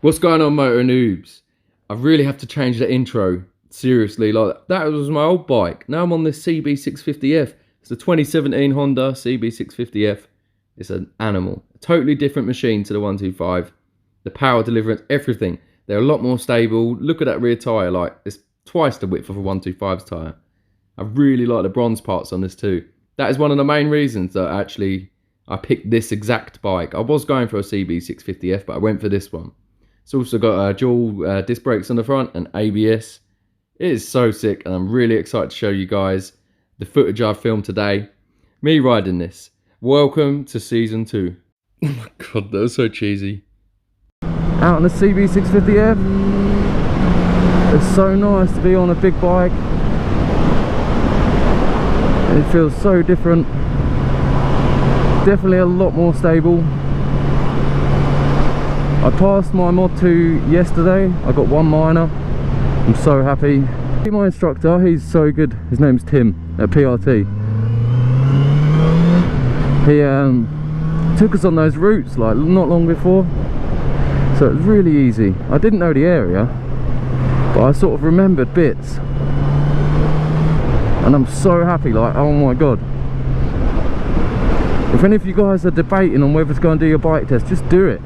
What's going on, motor noobs? I really have to change the intro. Seriously, like that was my old bike. Now I'm on this CB650F. It's a 2017 Honda CB650F. It's an animal. A totally different machine to the 125. The power deliverance, everything. They're a lot more stable. Look at that rear tyre, like it's twice the width of a 125's tyre. I really like the bronze parts on this too. That is one of the main reasons that actually I picked this exact bike. I was going for a CB650F, but I went for this one. It's also got dual disc brakes on the front and ABS. It is so sick, and I'm really excited to show you guys the footage I've filmed today. Me riding this. Welcome to season 2. Oh my god, that was so cheesy. Out on the CB650F. It's so nice to be on a big bike. It feels so different. Definitely a lot more stable. I passed my Mod 2 yesterday. I got one minor. I'm so happy. My instructor, he's so good. His name's Tim at PRT. He took us on those routes like not long before, so it was really easy. I didn't know the area, but I sort of remembered bits, and I'm so happy. Like, oh my god. If any of you guys are debating on whether to go and do your bike test, just do it.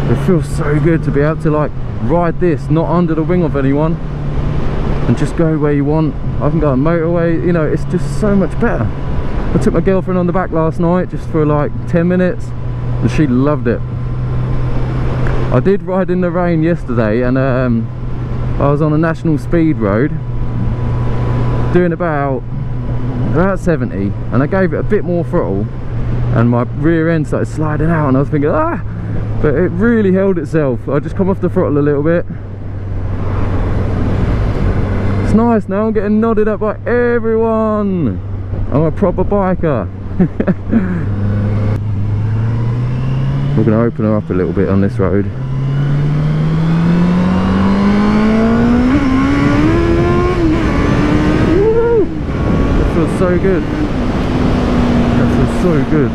It feels so good to be able to like ride this not under the wing of anyone and just go where you want. I can go on motorway, you know, it's just so much better. I took my girlfriend on the back last night just for like 10 minutes and she loved it. I did ride in the rain yesterday, and I was on a national speed road doing about 70, and I gave it a bit more throttle and my rear end started sliding out, and I was thinking, ah! But it really held itself. I just come off the throttle a little bit. It's nice now, I'm getting nodded up by everyone. I'm a proper biker. We're going to open her up a little bit on this road. Woo! That feels so good. That feels so good.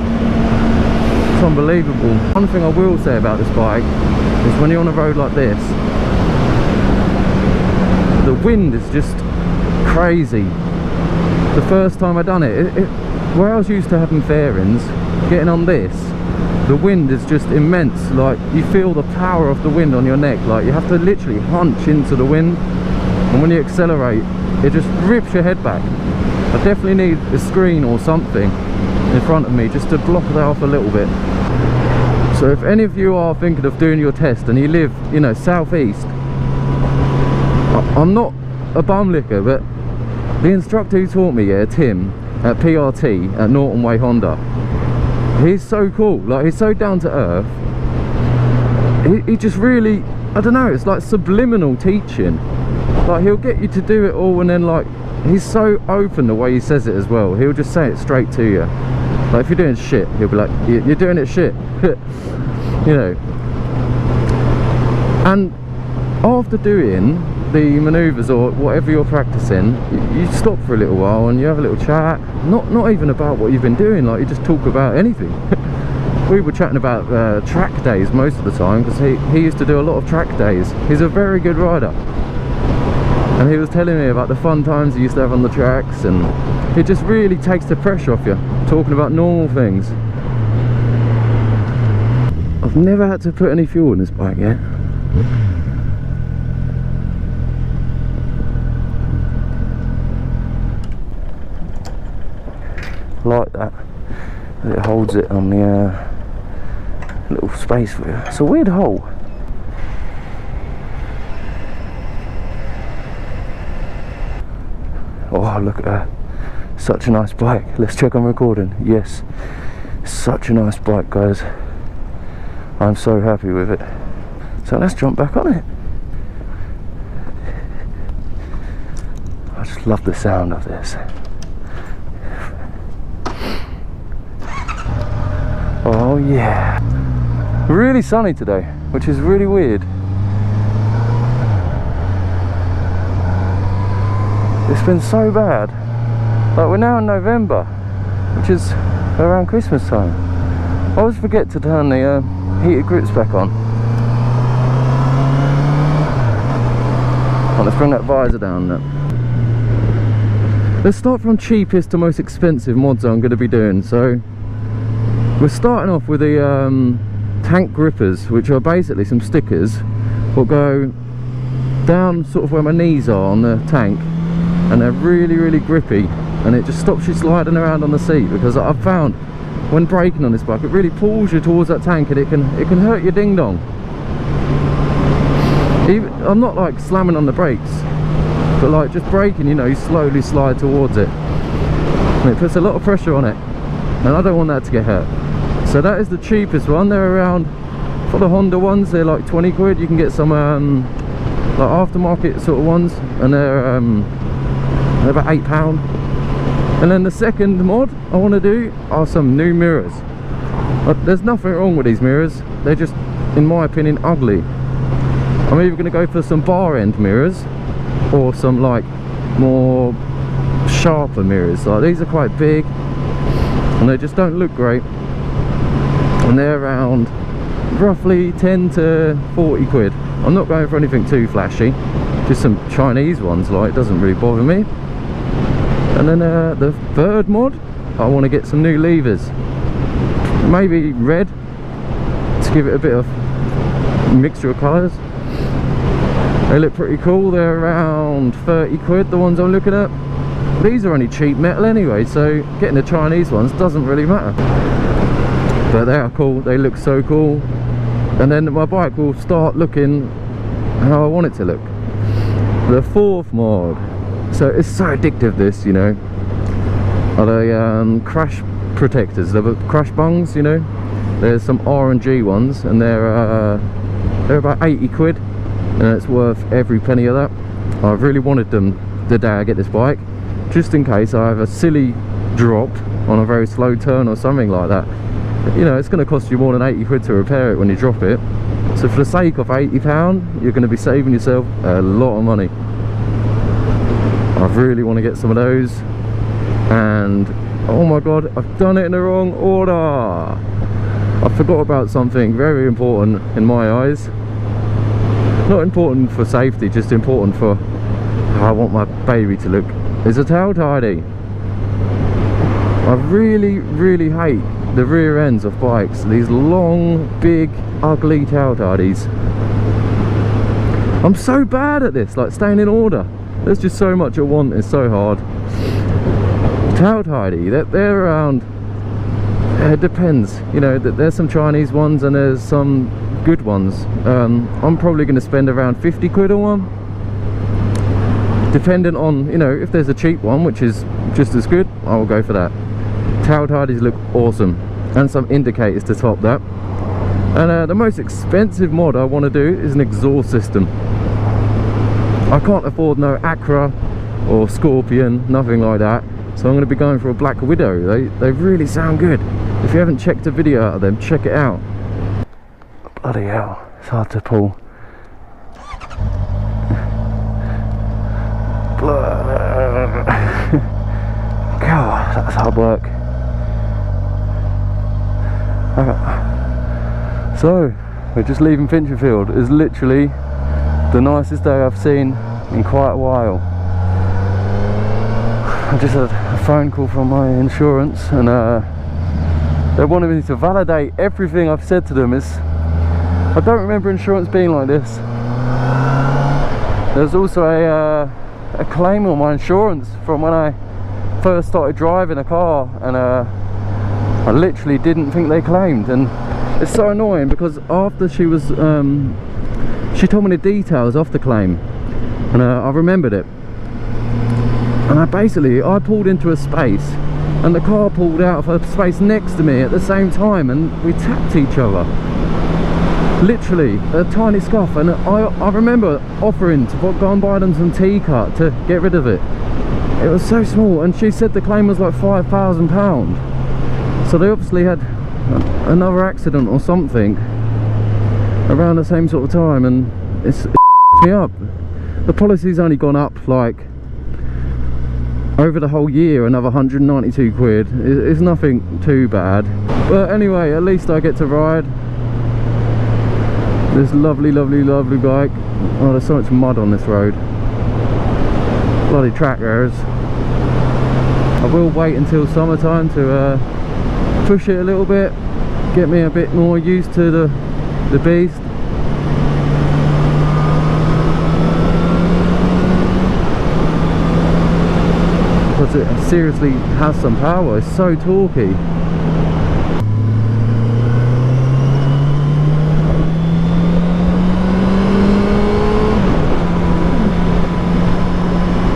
It's unbelievable. One thing I will say about this bike is when you're on a road like this, the wind is just crazy. The first time I done it, where I was used to having fairings, getting on this, the wind is just immense. Like, you feel the power of the wind on your neck. Like, you have to literally hunch into the wind, and when you accelerate, it just rips your head back. I definitely need a screen or something in front of me just to block that off a little bit. So if any of you are thinking of doing your test and you live, you know, southeast, I'm not a bum licker, but the instructor who taught me, yeah, Tim at PRT at Norton Way Honda, he's so cool. Like, he's so down to earth. He just really, I don't know, it's like subliminal teaching. Like, he'll get you to do it all, and then like, he's so open the way he says it as well. He'll just say it straight to you. Like, if you're doing shit, he'll be like, you're doing it shit. You know. And after doing the manoeuvres or whatever you're practicing, you stop for a little while and you have a little chat. Not even about what you've been doing, like, you just talk about anything. We were chatting about track days most of the time, because he used to do a lot of track days. He's a very good rider. And he was telling me about the fun times he used to have on the tracks, and it just really takes the pressure off you, talking about normal things. I've never had to put any fuel in this bike yet. I like that. It holds it on the little space for you. It's a weird hole. Oh, look at that. Such a nice bike. Let's check on recording. Yes, such a nice bike, guys. I'm so happy with it. So let's jump back on it. I just love the sound of this. Oh yeah. Really sunny today, which is really weird. It's been so bad. Like, we're now in November, which is around Christmas time. I always forget to turn the heated grips back on. Right, let's bring that visor down now. Let's start from cheapest to most expensive mods I'm going to be doing. So we're starting off with the tank grippers, which are basically some stickers that go down sort of where my knees are on the tank, and they're really grippy, and it just stops you sliding around on the seat, because I've found when braking on this bike it really pulls you towards that tank, and it can hurt your ding dong. I'm not like slamming on the brakes, but like just braking, you know, you slowly slide towards it, and it puts a lot of pressure on it, and I don't want that to get hurt. So that is the cheapest one. They're around, for the Honda ones, they're like 20 quid. You can get some like aftermarket sort of ones, and they're about £8. And then the second mod I want to do are some new mirrors. There's nothing wrong with these mirrors, they're just, in my opinion, ugly. I'm either going to go for some bar end mirrors or some like more sharper mirrors. Like these are quite big and they just don't look great, and they're around roughly 10 to 40 quid. I'm not going for anything too flashy, just some Chinese ones, like, it doesn't really bother me. And then the third mod, I want to get some new levers, maybe red, to give it a bit of mixture of colours. They look pretty cool. They're around 30 quid, the ones I'm looking at. These are only cheap metal anyway, so getting the Chinese ones doesn't really matter. But they are cool, they look so cool. And then my bike will start looking how I want it to look. The fourth mod, so it's so addictive, this, you know, are the crash protectors, the crash bungs, you know. There's some R&G ones, and they're about 80 quid. And it's worth every penny of that. I really wanted them the day I get this bike, just in case I have a silly drop on a very slow turn or something like that. You know, it's going to cost you more than 80 quid to repair it when you drop it. So for the sake of £80, you're going to be saving yourself a lot of money. I really want to get some of those. And oh my god, I've done it in the wrong order. I forgot about something very important in my eyes. Not important for safety, just important for how I want my baby to look. Is a tail tidy. I really hate the rear ends of bikes, these long, big, ugly tail tidies. I'm so bad at this, like staying in order. There's just so much at once, it's so hard. Tail tidy, they're around, it depends, you know, there's some Chinese ones and there's some good ones. I'm probably going to spend around 50 quid on one, depending on, you know, if there's a cheap one which is just as good, I will go for that. Tail tidies look awesome, and some indicators to top that. And the most expensive mod I want to do is an exhaust system. I can't afford no Acura or Scorpion, nothing like that, so I'm going to be going for a Black Widow. They really sound good. If you haven't checked a video out of them, check it out. Bloody hell, it's hard to pull. God, that's hard work. So, we're just leaving Finchleyfield. It's literally the nicest day I've seen in quite a while. I just had a phone call from my insurance, and they wanted me to validate everything I've said to them. I don't remember insurance being like this. There's also a claim on my insurance from when I first started driving a car, and I literally didn't think they claimed, and it's so annoying because after she was she told me the details of the claim, and I remembered it, and I pulled into a space and the car pulled out of a space next to me at the same time, and we tapped each other, literally a tiny scuff. And I remember offering to go and buy them some T-cut to get rid of it. It was so small, and she said the claim was like £5,000. So they obviously had another accident or something around the same sort of time, and it's me up. The policy's only gone up like over the whole year another 192 quid. It's nothing too bad, but anyway, at least I get to ride this lovely bike. Oh, there's so much mud on this road. Bloody trackers. I will wait until summertime to push it a little bit, get me a bit more used to the beast. Because it seriously has some power, it's so torquey.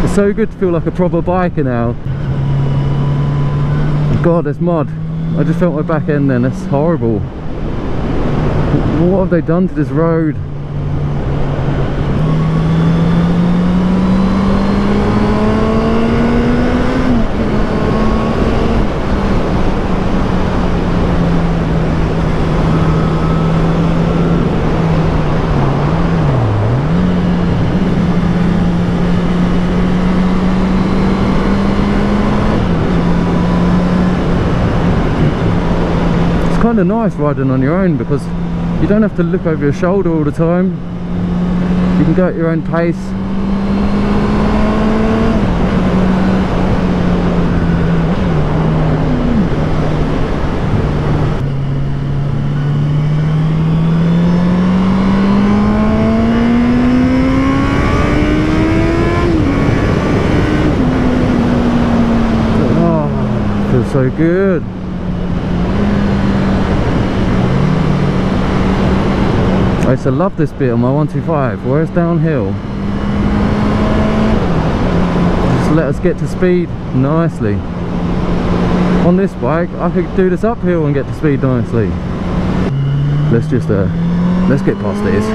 It's so good to feel like a proper biker now. God, there's mud. I just felt my back end then, that's horrible. What have they done to this road? Kind of nice riding on your own because you don't have to look over your shoulder all the time. You can go at your own pace. Oh, feels so good. I used to love this bit on my 125 where it's downhill. Just let us get to speed nicely. On this bike I could do this uphill and get to speed nicely. Let's just let's get past this.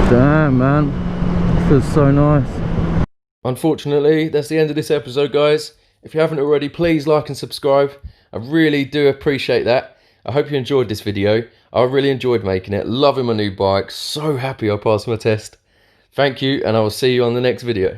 Damn, man, it feels so nice. Unfortunately, that's the end of this episode, guys. If you haven't already, please like and subscribe. I really do appreciate that. I hope you enjoyed this video. I really enjoyed making it. Loving my new bike. So happy I passed my test. Thank you, and I will see you on the next video.